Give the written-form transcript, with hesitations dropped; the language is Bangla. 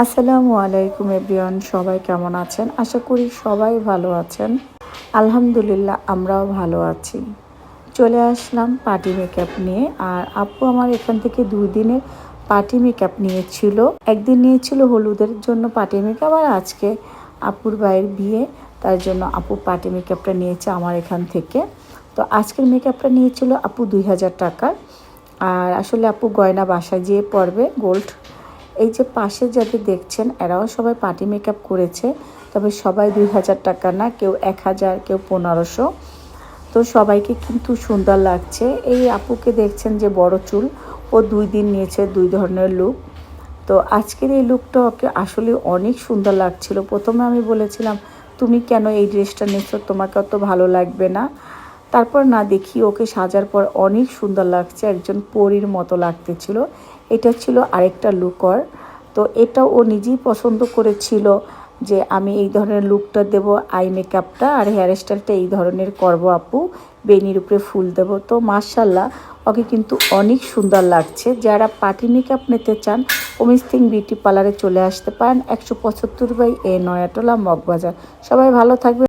আসসালামু আলাইকুম এভরিওয়ান, সবাই কেমন আছেন? আশা করি সবাই ভালো আছেন। আলহামদুলিল্লাহ আমরাও ভালো আছি। চলে আসলাম পার্টি মেকআপ নিয়ে। আর আপু আমার এখান থেকে 2 দিনের পার্টি মেকআপ নিয়েছিল। একদিন নিয়েছিল হলুদের জন্য পার্টি মেকআপ, আর আজকে আপুর ভাইয়ের বিয়ে, তার জন্য আপু পার্টি মেকআপটা নিয়েছে আমার এখান থেকে। তো আজকের মেকআপটা নিয়েছিল আপু 2000 টাকা। আর আসলে আপু গয়না বাসায় যেয়ে পরবে গোল্ড। এই যে পাশে যাদের দেখছেন এরাও সবাই পার্টি মেকআপ করেছে, তবে সবাই 2000 টাকা না, কেউ 1000, কেউ 1500। তো সবাইকে কিন্তু সুন্দর লাগছে। এই আপুকে দেখছেন যে বড় চুল, ও 2 দিন নিয়েছে 2 ধরনের লুক। তো আজকের এই লুকটা ওকে আসলে অনেক সুন্দর লাগছিল। প্রথমে আমি বলেছিলাম তুমি কেন এই ড্রেসটা নিচ্ছ, তোমাকে অত ভালো লাগবে না। তারপর না দেখি ওকে সাজার পর অনেক সুন্দর লাগছে, একজন পরীর মতো লাগতেছিল। এটা ছিল আরেকটা লুকর। তো এটা ও নিজেই পছন্দ করেছিল যে আমি এই ধরনের লুকটা দেব, আই মেকআপটা আর হেয়ার স্টাইলটা এই ধরনের করব আপু, বেনির উপরে ফুল দেব। তো মাশাল্লাহ ওকে কিন্তু অনেক সুন্দর লাগছে। যারা পার্টি মেকআপ নিতে চান অমিস্তিং বিউটি পার্লারে চলে আসতে পারেন, 175 বাই এ নয়াটোলা মগবাজার। সবাই ভালো থাকবে।